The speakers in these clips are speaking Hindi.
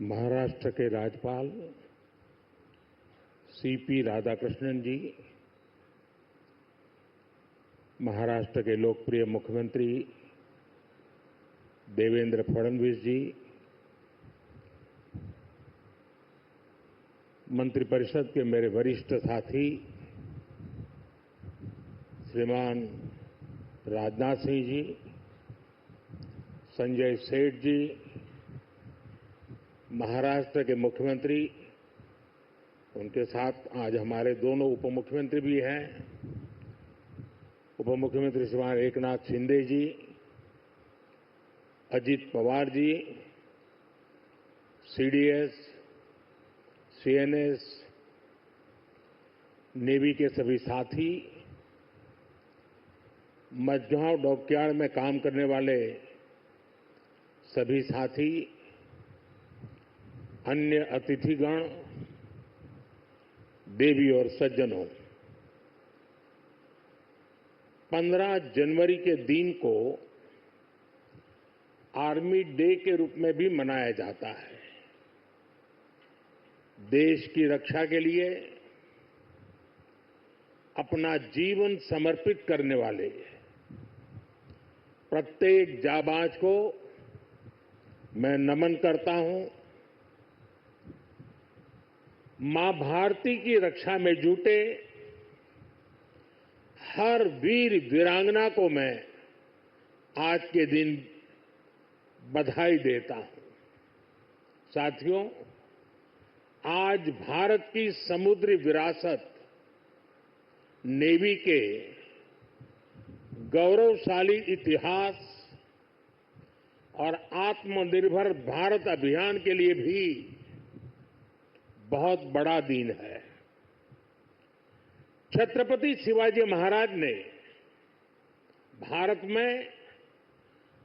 महाराष्ट्र के राज्यपाल सीपी राधाकृष्णन जी, महाराष्ट्र के लोकप्रिय मुख्यमंत्री देवेंद्र फडणवीस जी, मंत्रिपरिषद के मेरे वरिष्ठ साथी श्रीमान राजनाथ सिंह जी, संजय सेठ जी, महाराष्ट्र के मुख्यमंत्री, उनके साथ आज हमारे दोनों उप मुख्यमंत्री भी हैं, उप मुख्यमंत्री श्रीमान एकनाथ शिंदे जी, Ajit Pawar ji, CDS, CNS, navy के सभी साथी, मझगांव डॉकयार्ड में काम करने वाले सभी साथी, अन्य अतिथिगण, देवी और सज्जनों, 15 जनवरी के दिन को आर्मी डे के रूप में भी मनाया जाता है। देश की रक्षा के लिए अपना जीवन समर्पित करने वाले प्रत्येक जाबाज को मैं नमन करता हूं। मां भारती की रक्षा में जुटे हर वीर वीरांगना को मैं आज के दिन बधाई देता हूं। साथियों, आज भारत की समुद्री विरासत नेवी के गौरवशाली इतिहास और आत्मनिर्भर भारत अभियान के लिए भी बहुत बड़ा दिन है। छत्रपति शिवाजी महाराज ने भारत में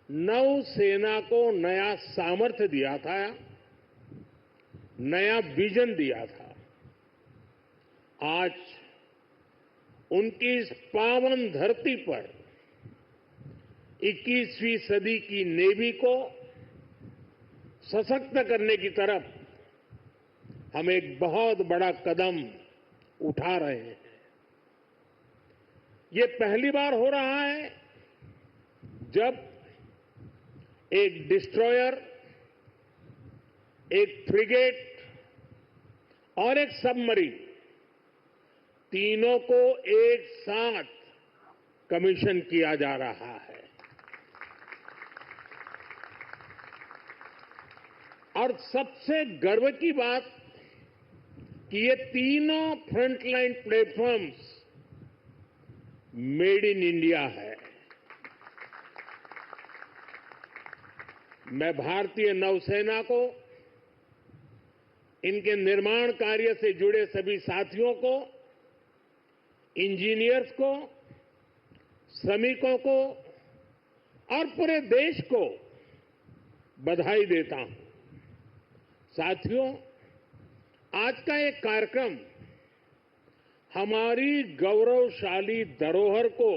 नौसेना को नया सामर्थ्य दिया था, नया विजन दिया था। आज उनकी इस पावन धरती पर 21वीं सदी की नेवी को सशक्त करने की तरफ हम एक बहुत बड़ा कदम उठा रहे हैं। ये पहली बार हो रहा है जब एक डिस्ट्रॉयर, एक फ्रिगेट और एक सबमरीन, तीनों को एक साथ कमीशन किया जा रहा है। और सबसे गर्व की बात कि ये तीनों frontline platforms made in India है। मैं भारतीय नौसेना को, इनके निर्माण कार्य से जुड़े सभी साथियों को, इंजीनियर्स को, श्रमिकों को और पूरे देश को बधाई देता हूं। साथियों, आज का एक कार्यक्रम हमारी गौरवशाली धरोहर को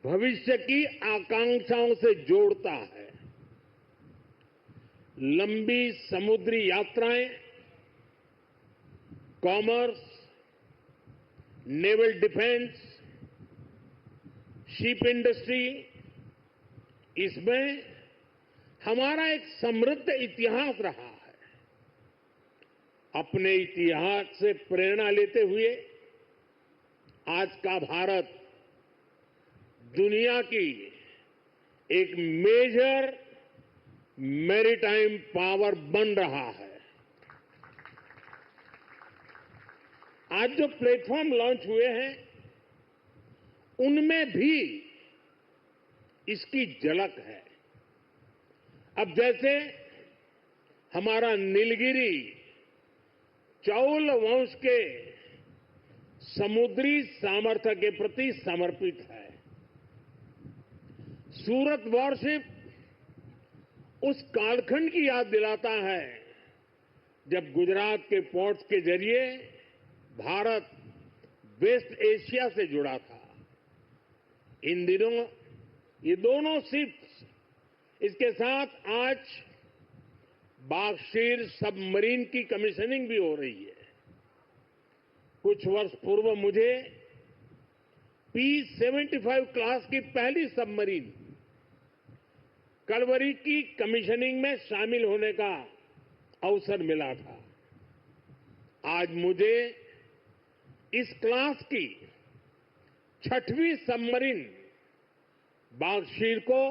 भविष्य की आकांक्षाओं से जोड़ता है। लंबी समुद्री यात्राएं, commerce, naval defence, ship industry, इसमें हमारा एक समृद्ध इतिहास रहा है। अपने इतिहास से प्रेरणा लेते हुए आज का भारत दुनिया की एक मेजर मैरीटाइम पावर बन रहा है। आज जो प्लेटफॉर्म लॉन्च हुए हैं, उनमें भी इसकी झलक है। अब जैसे हमारा नीलगिरी चौल वंश के समुद्री सामर्थ्य के प्रति समर्पित है। सूरत वॉरशिप उस कालखंड की याद दिलाता है जब गुजरात के पोर्ट्स के जरिए भारत वेस्ट एशिया से जुड़ा था। इन दिनों ये दोनों शिप्स, इसके साथ आज बागशीर सबमरीन की कमीशनिंग भी हो रही है। कुछ वर्ष पूर्व मुझे P-75 क्लास की पहली सबमरीन कलवरी की कमीशनिंग में शामिल होने का अवसर मिला था। आज मुझे इस क्लास की 6वीं सबमरीन बागशीर को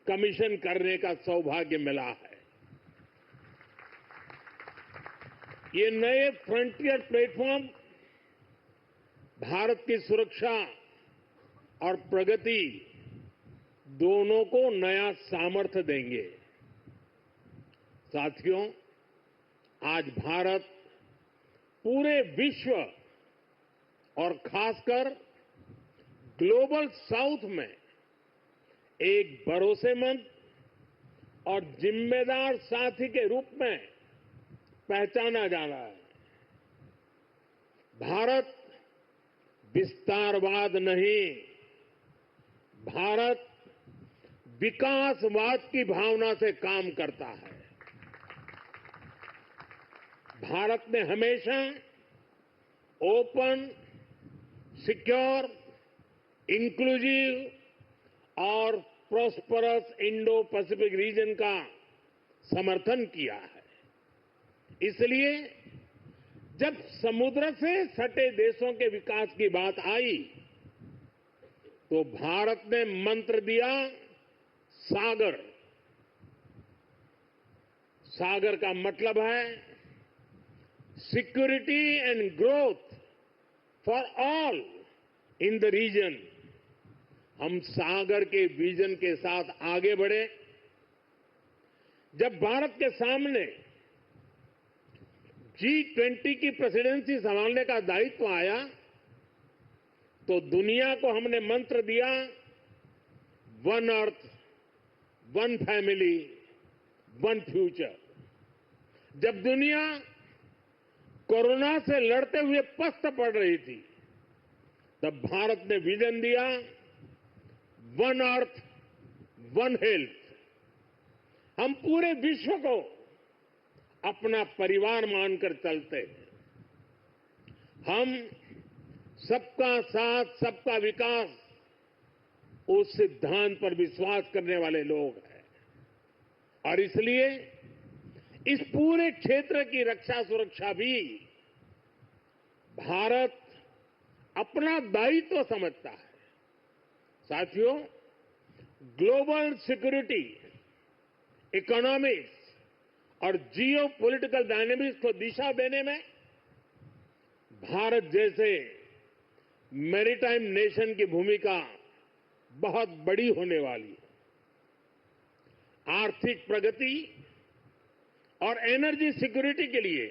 कमीशन करने का सौभाग्य मिला है। ये नए फ्रंटियर प्लेटफॉर्म भारत की सुरक्षा और प्रगति दोनों को नया सामर्थ्य देंगे। साथियों, आज भारत पूरे विश्व और खासकर ग्लोबल साउथ में एक भरोसेमंद और जिम्मेदार साथी के रूप में पहचाना जा रहा है। भारत विस्तारवाद नहीं, भारत विकासवाद की भावना से काम करता है। भारत ने हमेशा ओपन, सिक्योर, इंक्लूसिव और प्रॉस्परस इंडो पैसिफिक रीजन का समर्थन किया है। इसलिए जब समुद्र से सटे देशों के विकास की बात आई तो भारत ने मंत्र दिया सागर। सागर का मतलब है security and growth for all in the region. हम सागर के विजन के साथ आगे बढ़े। जब भारत के सामने G20 की प्रेसिडेंसी संभालने का दायित्व आया तो दुनिया को हमने मंत्र दिया one earth, one family, one future. जब दुनिया कोरोना से लड़ते हुए पस्त पड़ रही थी तब भारत ने विजन दिया वन अर्थ, वन हेल्थ। हम पूरे विश्व को अपना परिवार मानकर चलते हैं। हम सबका साथ, सबका विकास उस सिद्धांत पर विश्वास करने वाले लोग हैं और इसलिए इस पूरे क्षेत्र की रक्षा सुरक्षा भी भारत अपना दायित्व समझता है। साथियों, ग्लोबल सिक्योरिटी, इकोनॉमिक्स और जियो पॉलिटिकल डायनेमिक्स को दिशा देने में भारत जैसे मैरीटाइम नेशन की भूमिका बहुत बड़ी होने वाली है। आर्थिक प्रगति और एनर्जी सिक्योरिटी के लिए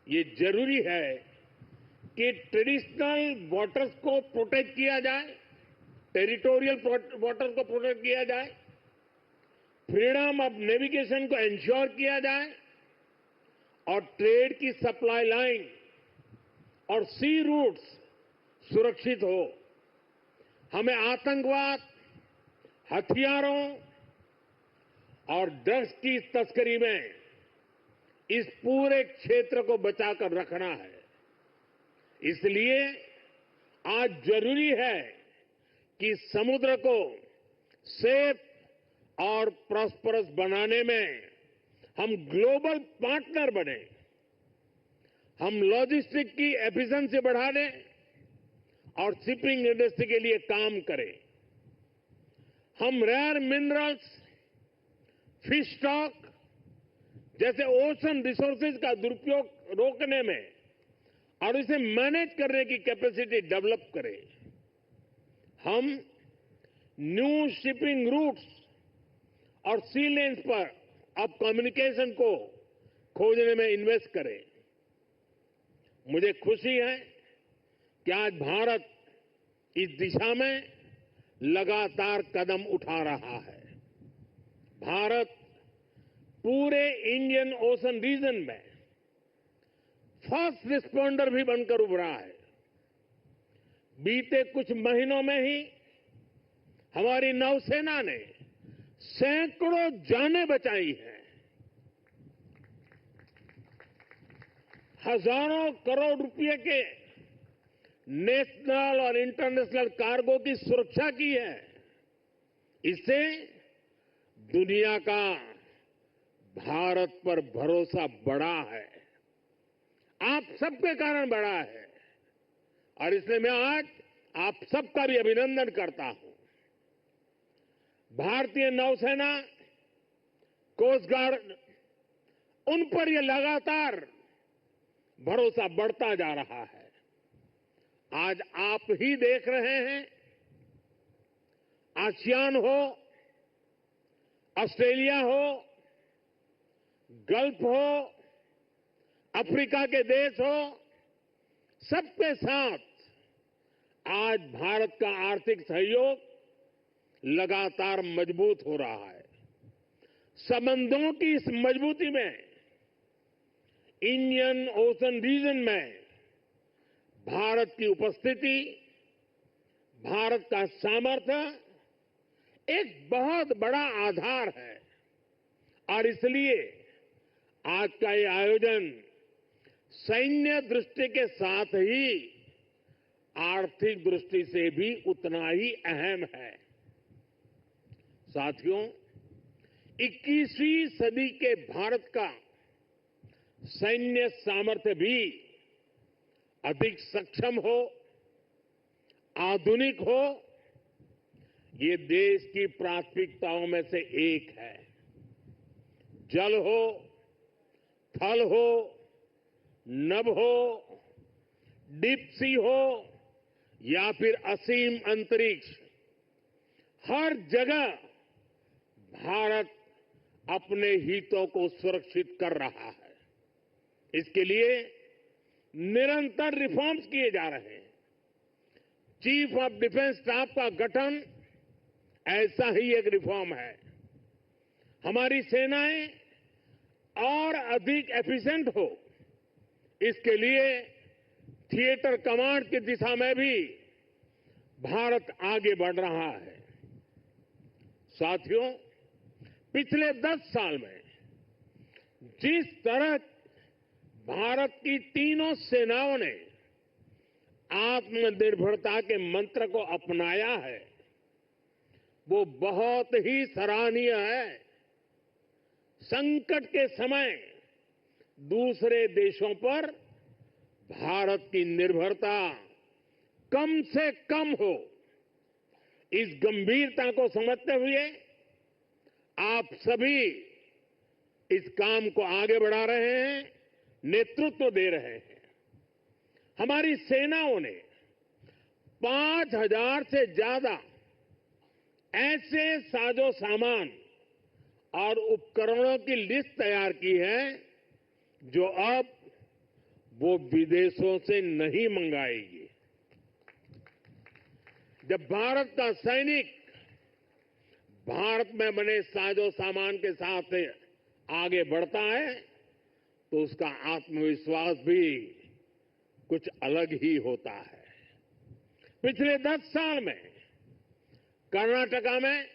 ये जरूरी है कि ट्रेडिशनल वाटर्स को प्रोटेक्ट किया जाए, टेरिटोरियल वाटर्स को प्रोटेक्ट किया जाए, फ्रीडम ऑफ नेविगेशन को इंश्योर किया जाए और ट्रेड की सप्लाई लाइन और सी रूट्स सुरक्षित हो। हमें आतंकवाद, हथियारों और ड्रग्स की तस्करी में इस पूरे क्षेत्र को बचाकर रखना है। इसलिए आज जरूरी है कि समुद्र को सेफ और प्रॉस्परस बनाने में हम ग्लोबल पार्टनर बने। हम लॉजिस्टिक की एफिशिएंसी बढ़ाने और शिपिंग इंडस्ट्री के लिए काम करें। हम रेयर मिनरल्स, फिश स्टॉक जैसे ओशन रिसोर्सेज का दुरुपयोग रोकने में और इसे मैनेज करने की कैपेसिटी डेवलप करें। हम न्यू शिपिंग रूट्स और सी लेन्स पर अब कम्युनिकेशन को खोजने में इन्वेस्ट करें। मुझे खुशी है कि आज भारत इस दिशा में लगातार कदम उठा रहा है। भारत पूरे इंडियन ओशन रीजन में फर्स्ट रिस्पॉन्डर भी बनकर उभरा है। बीते कुछ महीनों में ही हमारी नौसेना ने सैकड़ों जानें बचाई हैं। हजारों करोड़ रुपए के नेशनल और इंटरनेशनल कार्गो की सुरक्षा की है। इससे दुनिया का भारत पर भरोसा बढ़ा है, आप सबके कारण बढ़ा है, और इसलिए मैं आज आप सबका भी अभिनंदन करता हूं। भारतीय नौसेना, कोस्ट गार्ड, उन पर यह लगातार भरोसा बढ़ता जा रहा है। आज आप ही देख रहे हैं, आसियान हो, ऑस्ट्रेलिया हो, गल्फ हो, अफ्रीका के देश हो, सबके साथ आज भारत का आर्थिक सहयोग लगातार मजबूत हो रहा है। संबंधों की इस मजबूती में इंडियन ओशन रीजन में भारत की उपस्थिति, भारत का सामर्थ्य एक बहुत बड़ा आधार है, और इसलिए आज का ये आयोजन सैन्य दृष्टि के साथ ही आर्थिक दृष्टि से भी उतना ही अहम है। साथियों, 21वीं सदी के भारत का सैन्य सामर्थ्य भी अधिक सक्षम हो, आधुनिक हो, ये देश की प्राथमिकताओं में से एक है। जल हो, थल हो, नभ हो, डीप सी हो या फिर असीम अंतरिक्ष, हर जगह भारत अपने हितों को सुरक्षित कर रहा है। इसके लिए निरंतर रिफॉर्म्स किए जा रहे हैं। चीफ ऑफ डिफेंस स्टाफ का गठन ऐसा ही एक रिफॉर्म है। हमारी सेनाएं और अधिक एफिशिएंट हो, इसके लिए थिएटर कमांड की दिशा में भी भारत आगे बढ़ रहा है। साथियों, पिछले 10 साल में जिस तरह भारत की तीनों सेनाओं ने आत्मनिर्भरता के मंत्र को अपनाया है, वो बहुत ही सराहनीय है। संकट के समय दूसरे देशों पर भारत की निर्भरता कम से कम हो, इस गंभीरता को समझते हुए आप सभी इस काम को आगे बढ़ा रहे हैं, नेतृत्व दे रहे हैं। हमारी सेनाओं ने 5,000 से ज्यादा ऐसे साजो सामान और उपकरणों की लिस्ट तैयार की है जो अब वो विदेशों से नहीं मंगाएगी। जब भारत का सैनिक भारत में बने साजो सामान के साथ आगे बढ़ता है तो उसका आत्मविश्वास भी कुछ अलग ही होता है। पिछले 10 साल में कर्नाटका में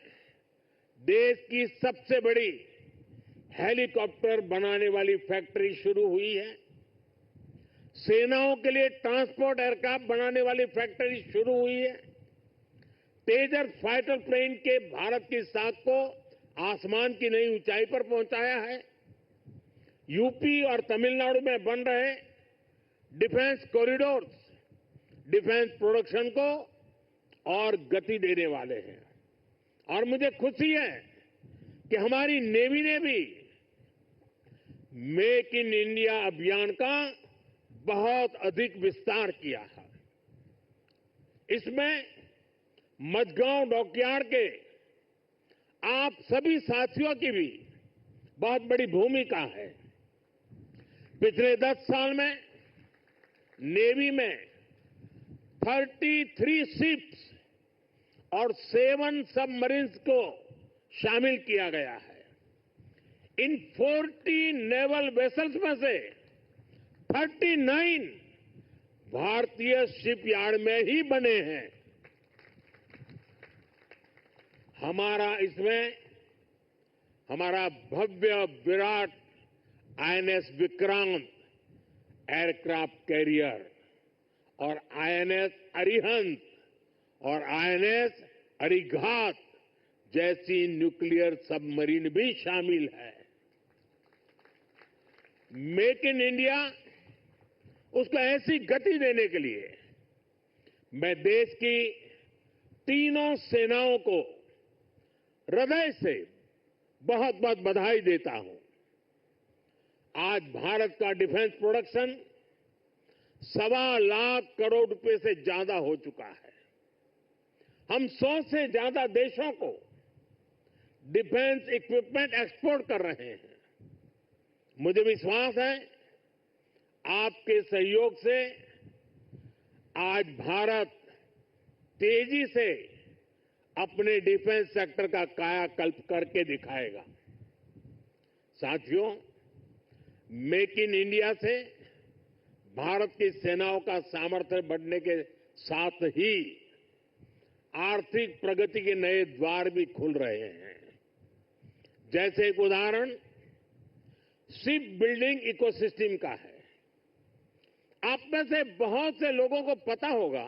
देश की सबसे बड़ी हेलीकॉप्टर बनाने वाली फैक्ट्री शुरू हुई है। सेनाओं के लिए ट्रांसपोर्ट एयरक्राफ्ट बनाने वाली फैक्ट्री शुरू हुई है। तेजस फाइटर प्लेन के भारत की साख को आसमान की नई ऊंचाई पर पहुंचाया है। यूपी और तमिलनाडु में बन रहे डिफेंस कॉरिडोर्स डिफेंस प्रोडक्शन को और गति देने वाले हैं। और मुझे खुशी है कि हमारी नेवी ने भी मेक इन इंडिया अभियान का बहुत अधिक विस्तार किया है। इसमें मझगांव डॉकयार्ड के आप सभी साथियों की भी बहुत बड़ी भूमिका है। पिछले 10 साल में नेवी में 33 शिप्स और 7 सबमरीन्स को शामिल किया गया है। इन 40 नेवल वेसल्स में से 39 भारतीय शिपयार्ड में ही बने हैं। हमारा भव्य विराट आईएनएस विक्रांत एयरक्राफ्ट कैरियर और आईएनएस अरिहंत और आईएनएस अरिघात जैसी न्यूक्लियर सबमरीन भी शामिल है। मेक इन इंडिया उसको ऐसी गति देने के लिए मैं देश की तीनों सेनाओं को हृदय से बहुत बहुत बधाई देता हूं। आज भारत का डिफेंस प्रोडक्शन 1.25 लाख करोड़ रुपए से ज्यादा हो चुका है। हम 100 से ज्यादा देशों को डिफेंस इक्विपमेंट एक्सपोर्ट कर रहे हैं। मुझे विश्वास है आपके सहयोग से आज भारत तेजी से अपने डिफेंस सेक्टर का कायाकल्प करके दिखाएगा। साथियों, मेक इन इंडिया से भारत की सेनाओं का सामर्थ्य बढ़ने के साथ ही आर्थिक प्रगति के नए द्वार भी खुल रहे हैं। जैसे एक उदाहरण शिप बिल्डिंग इकोसिस्टम का है। आप में से बहुत से लोगों को पता होगा,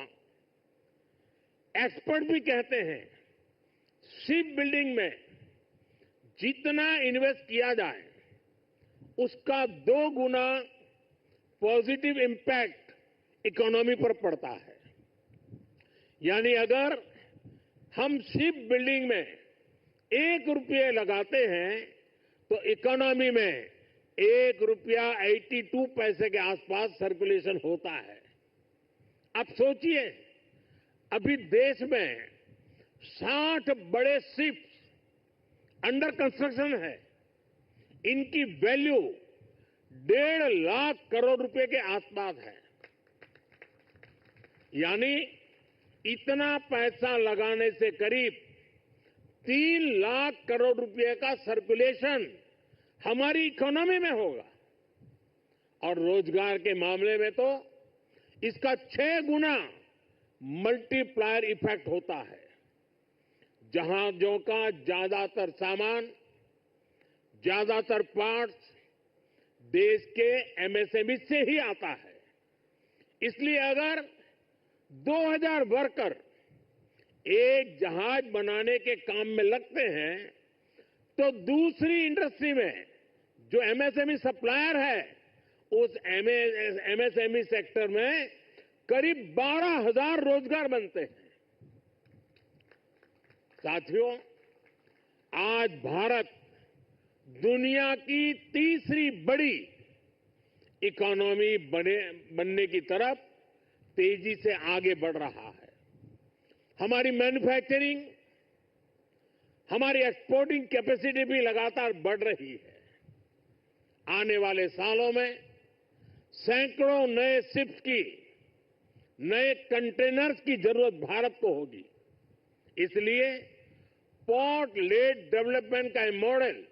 एक्सपर्ट भी कहते हैं शिप बिल्डिंग में जितना इन्वेस्ट किया जाए उसका 2 गुना पॉजिटिव इंपैक्ट इकोनॉमी पर पड़ता है। यानी अगर हम शिप बिल्डिंग में 1 रुपये लगाते हैं तो इकोनॉमी में 1 रुपया 82 पैसे के आसपास सर्कुलेशन होता है। अब सोचिए, अभी देश में 60 बड़े शिप्स अंडर कंस्ट्रक्शन है। इनकी वैल्यू 1.5 लाख करोड़ रुपए के आसपास है। यानी इतना पैसा लगाने से करीब 3 लाख करोड़ रुपए का सर्कुलेशन हमारी इकोनॉमी में होगा। और रोजगार के मामले में तो इसका 6 गुना मल्टीप्लायर इफेक्ट होता है। जहाजों का ज्यादातर सामान, ज्यादातर पार्ट्स देश के एमएसएमई से ही आता है। इसलिए अगर 2000 वर्कर एक जहाज बनाने के काम में लगते हैं तो दूसरी इंडस्ट्री में जो एमएसएमई सप्लायर है उस एमएसएमई सेक्टर में करीब 12,000 रोजगार बनते हैं। साथियों, आज भारत दुनिया की तीसरी बड़ी इकोनॉमी बनने की तरफ तेजी से आगे बढ़ रहा है। हमारी मैन्युफैक्चरिंग, हमारी एक्सपोर्टिंग कैपेसिटी भी लगातार बढ़ रही है। आने वाले सालों में सैकड़ों नए शिप्स की, नए कंटेनर्स की जरूरत भारत को होगी। इसलिए पोर्ट लेड डेवलपमेंट का मॉडल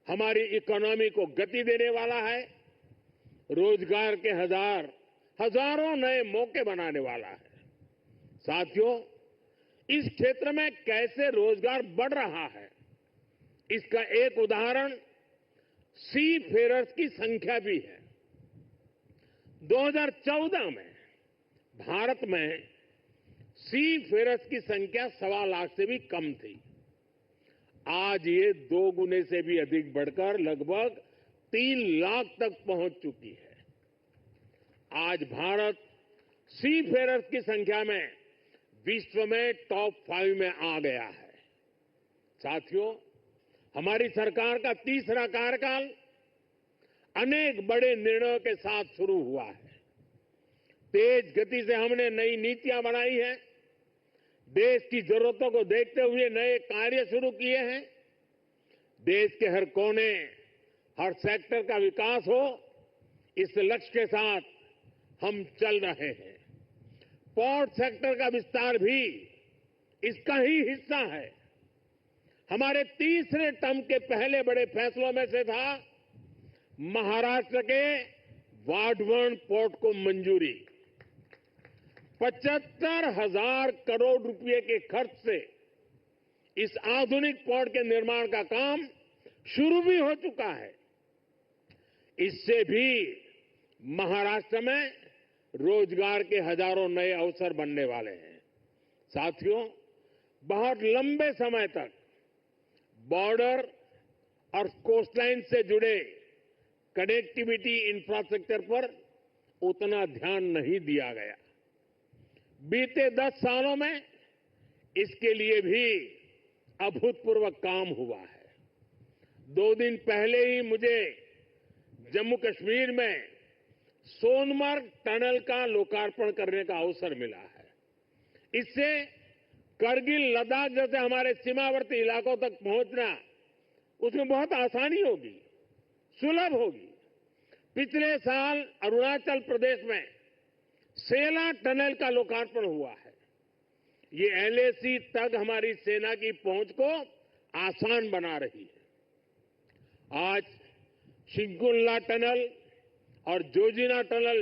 हमारी इकोनॉमी को गति देने वाला है, रोजगार के हजारों नए मौके बनाने वाला है। साथियों, इस क्षेत्र में कैसे रोजगार बढ़ रहा है, इसका एक उदाहरण सी फेरर्स की संख्या भी है। 2014 में भारत में सी फेरर्स की संख्या 1.25 लाख से भी कम थी। आज ये 2 गुने से भी अधिक बढ़कर लगभग 3 लाख तक पहुंच चुकी है। आज भारत सी फेरर्स की संख्या में विश्व में टॉप 5 में आ गया है। साथियों, हमारी सरकार का तीसरा कार्यकाल अनेक बड़े निर्णयों के साथ शुरू हुआ है। तेज गति से हमने नई नीतियां बनाई हैं, देश की जरूरतों को देखते हुए नए कार्य शुरू किए हैं। देश के हर कोने, हर सेक्टर का विकास हो, इस लक्ष्य के साथ हम चल रहे हैं। पोर्ट सेक्टर का विस्तार भी इसका ही हिस्सा है। हमारे तीसरे टर्म के पहले बड़े फैसलों में से था महाराष्ट्र के वाढवण पोर्ट को मंजूरी। 75,000 करोड़ रुपए के खर्च से इस आधुनिक पोर्ट के निर्माण का काम शुरू भी हो चुका है। इससे भी महाराष्ट्र में रोजगार के हजारों नए अवसर बनने वाले हैं। साथियों, बहुत लंबे समय तक बॉर्डर और कोस्टलाइन से जुड़े कनेक्टिविटी इंफ्रास्ट्रक्चर पर उतना ध्यान नहीं दिया गया। बीते 10 सालों में इसके लिए भी अभूतपूर्व काम हुआ है। 2 दिन पहले ही मुझे जम्मू कश्मीर में सोनमर्ग टनल का लोकार्पण करने का अवसर मिला है। इससे करगिल, लद्दाख जैसे हमारे सीमावर्ती इलाकों तक पहुंचना, उसमें बहुत आसानी होगी, सुलभ होगी। पिछले साल अरुणाचल प्रदेश में सेला टनल का लोकार्पण हुआ है। ये एलएसी तक हमारी सेना की पहुंच को आसान बना रही है। आज शिंकुल्ला टनल और जोजिना टनल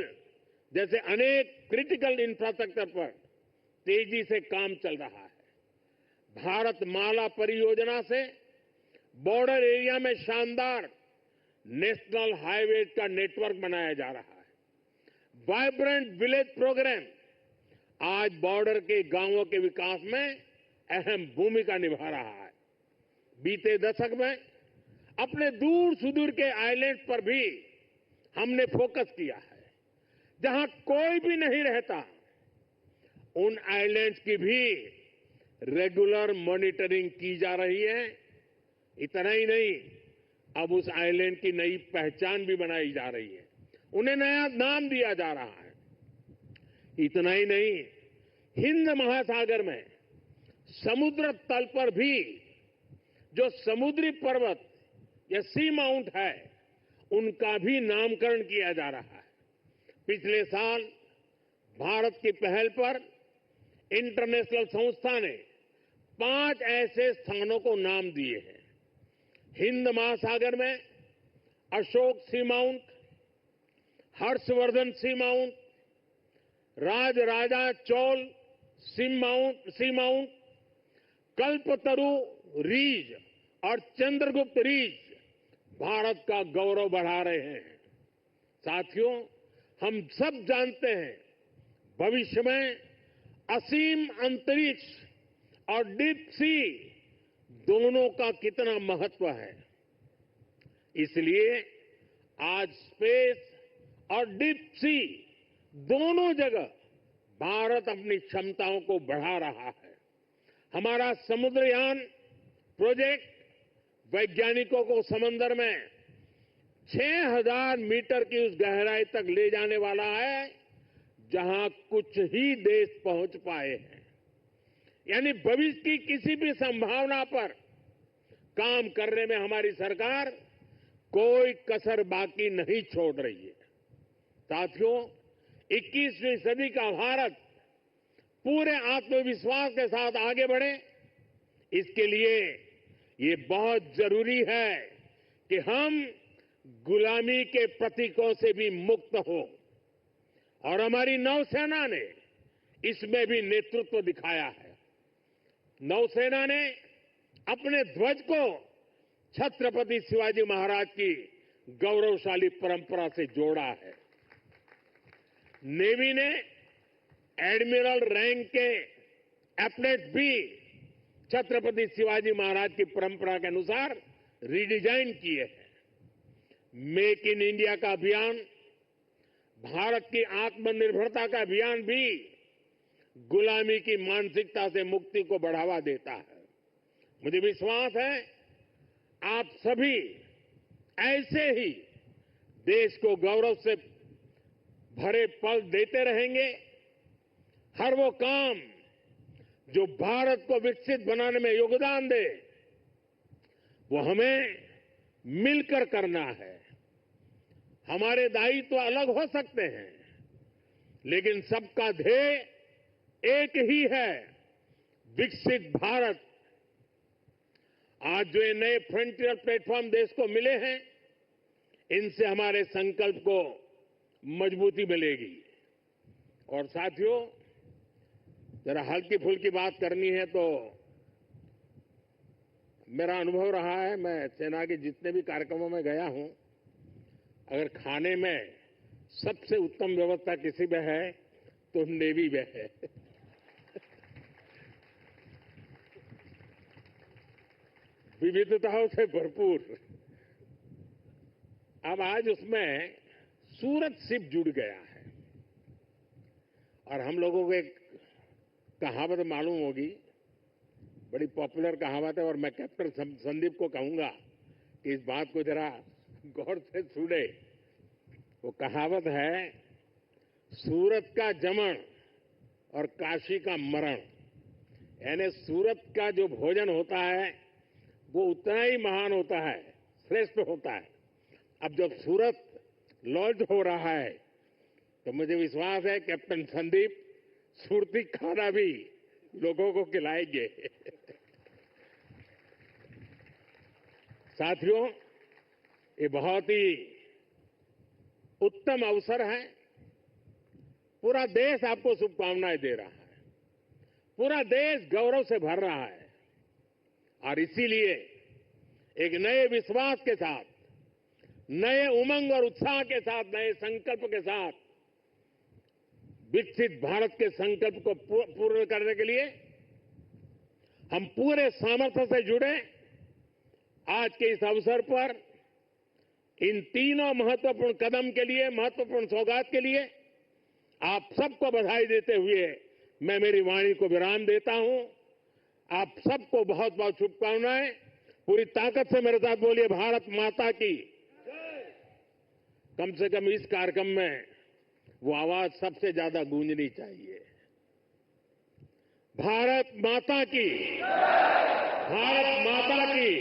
जैसे अनेक क्रिटिकल इंफ्रास्ट्रक्चर पर तेजी से काम चल रहा है। भारत माला परियोजना से बॉर्डर एरिया में शानदार नेशनल हाईवे का नेटवर्क बनाया जा रहा है। वाइब्रेंट विलेज प्रोग्राम आज बॉर्डर के गांवों के विकास में अहम भूमिका निभा रहा है। बीते दशक में अपने दूर सुदूर के आइलैंड पर भी हमने फोकस किया है। जहां कोई भी नहीं रहता, उन आइलैंड्स की भी रेगुलर मॉनिटरिंग की जा रही है। इतना ही नहीं, अब उस आइलैंड की नई पहचान भी बनाई जा रही है, उन्हें नया नाम दिया जा रहा है। इतना ही नहीं, हिंद महासागर में समुद्र तल पर भी जो समुद्री पर्वत या सी माउंट है, उनका भी नामकरण किया जा रहा है। पिछले साल भारत की पहल पर इंटरनेशनल संस्था ने 5 ऐसे स्थानों को नाम दिए हैं। हिंद महासागर में अशोक सी माउंट, हर्षवर्धन सी माउंट, राजराजा चोल सी माउंट, कल्पतरु रीज और चंद्रगुप्त रीज भारत का गौरव बढ़ा रहे हैं। साथियों, हम सब जानते हैं, भविष्य में असीम अंतरिक्ष और डीप सी दोनों का कितना महत्व है। इसलिए आज स्पेस और डीप सी दोनों जगह भारत अपनी क्षमताओं को बढ़ा रहा है। हमारा समुद्रयान प्रोजेक्ट वैज्ञानिकों को समंदर में 6000 मीटर की उस गहराई तक ले जाने वाला है जहां कुछ ही देश पहुंच पाए हैं। यानी भविष्य की किसी भी संभावना पर काम करने में हमारी सरकार कोई कसर बाकी नहीं छोड़ रही है। साथियों, 21वीं सदी का भारत पूरे आत्मविश्वास के साथ आगे बढ़े, इसके लिए ये बहुत जरूरी है कि हम गुलामी के प्रतीकों से भी मुक्त हो। और हमारी नौसेना ने इसमें भी नेतृत्व दिखाया है। नौसेना ने अपने ध्वज को छत्रपति शिवाजी महाराज की गौरवशाली परंपरा से जोड़ा है। नेवी ने एडमिरल रैंक के एप्लेट्स भी छत्रपति शिवाजी महाराज की परंपरा के अनुसार रिडिजाइन किए हैं। मेक इन इंडिया का अभियान, भारत की आत्मनिर्भरता का अभियान भी गुलामी की मानसिकता से मुक्ति को बढ़ावा देता है। मुझे विश्वास है आप सभी ऐसे ही देश को गौरव से भरे पल देते रहेंगे। हर वो काम जो भारत को विकसित बनाने में योगदान दे, वो हमें मिलकर करना है। हमारे दायित्व अलग हो सकते हैं, लेकिन सबका ध्येय एक ही है, विकसित भारत। आज जो ये नए फ्रंटियर प्लेटफॉर्म देश को मिले हैं, इनसे हमारे संकल्प को मजबूती मिलेगी। और साथियों, जरा हल्की फुल्की बात करनी है तो मेरा अनुभव रहा है, मैं सेना के जितने भी कार्यक्रमों में गया हूं, अगर खाने में सबसे उत्तम व्यवस्था किसी में है तो नेवी में है। विविधताओं से भरपूर। अब आज उसमें सूरत शिप जुड़ गया है और हम लोगों को एक कहावत मालूम होगी, बड़ी पॉपुलर कहावत है, और मैं कैप्टन संदीप को कहूंगा कि इस बात को जरा गौर से सुने। वो कहावत है, सूरत का जमण और काशी का मरण। यानी सूरत का जो भोजन होता है वो उतना ही महान होता है, श्रेष्ठ होता है। अब जब सूरत लॉन्च हो रहा है तो मुझे विश्वास है कैप्टन संदीप सुरती खाना भी लोगों को खिलाएंगे। साथियों, ये बहुत ही उत्तम अवसर है। पूरा देश आपको शुभकामनाएं दे रहा है, पूरा देश गौरव से भर रहा है और इसीलिए एक नए विश्वास के साथ, नए उमंग और उत्साह के साथ, नए संकल्प के साथ विकसित भारत के संकल्प को पूर्ण करने के लिए हम पूरे सामर्थ्य से जुड़े। आज के इस अवसर पर इन तीनों महत्वपूर्ण कदम के लिए, महत्वपूर्ण सौगात के लिए आप सबको बधाई देते हुए मैं मेरी वाणी को विराम देता हूं। आप सबको बहुत बहुत शुभकामनाएं। पूरी ताकत से मेरे साथ बोलिए, भारत माता की। कम से कम इस कार्यक्रम में वो आवाज सबसे ज्यादा गूंजनी चाहिए। भारत माता की, भारत माता की,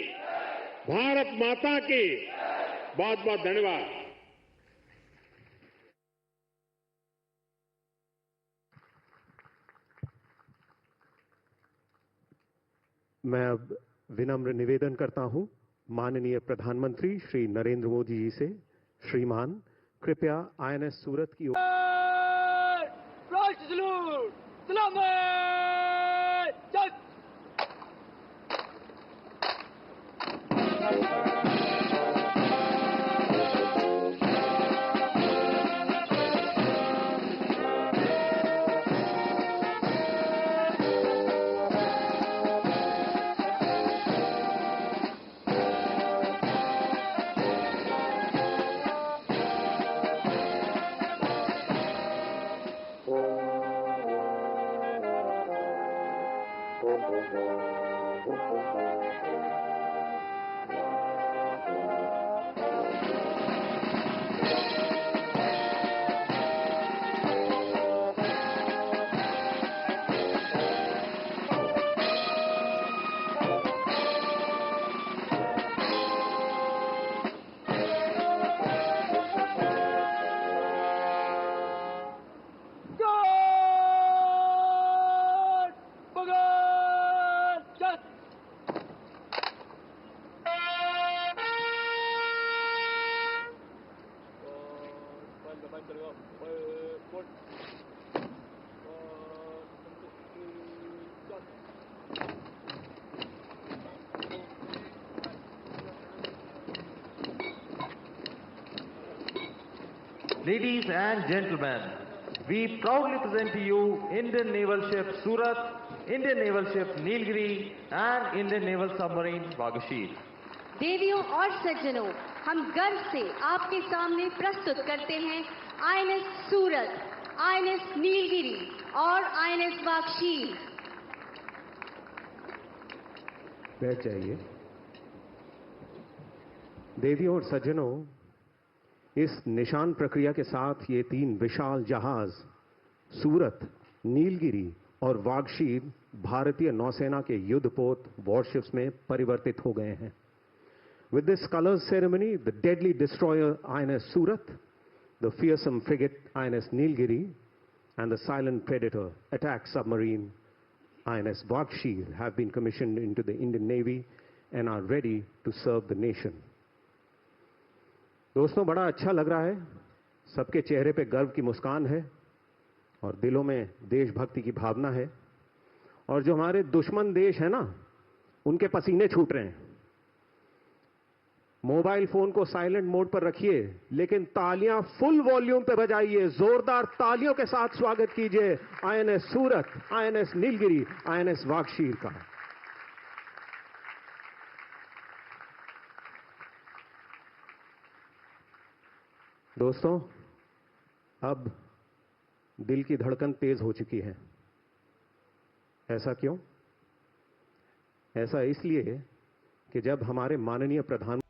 भारत माता की। बहुत बहुत धन्यवाद। मैं अब विनम्र निवेदन करता हूं माननीय प्रधानमंत्री श्री नरेंद्र मोदी जी से, श्रीमान कृपया आईएनएस सूरत की Ladies and gentlemen, we proudly present to you Indian Naval Ship Surat, Indian Naval Ship Nilgiri and Indian Naval Submarine Vagasheer. देवियों और सज्जनों, हम गर्व से आपके सामने प्रस्तुत करते हैं आईएनएस सूरत, आईएनएस नीलगिरी और आईएनएस वागशीर। बैठ जाइए। देवियों और सज्जनों, इस निशान प्रक्रिया के साथ ये तीन विशाल जहाज सूरत, नीलगिरी और वागशीर भारतीय नौसेना के युद्धपोत वॉरशिप्स में परिवर्तित हो गए हैं। With this colors ceremony, the deadly destroyer INS Surat, the fearsome frigate INS Nilgiri, and the silent predator attack submarine INS Vagsheer have been commissioned into the Indian Navy and are ready to serve the nation. दोस्तों, बड़ा अच्छा लग रहा है। सबके चेहरे पे गर्व की मुस्कान है और दिलों में देशभक्ति की भावना है। और जो हमारे दुश्मन देश है ना, उनके पसीने छूट रहे हैं। मोबाइल फोन को साइलेंट मोड पर रखिए, लेकिन तालियां फुल वॉल्यूम पे बजाइए। जोरदार तालियों के साथ स्वागत कीजिए आईएनएस सूरत, आईएनएस नीलगिरी, आईएनएस वागशीर का। दोस्तों, अब दिल की धड़कन तेज हो चुकी है। ऐसा क्यों? ऐसा इसलिए कि जब हमारे माननीय प्रधान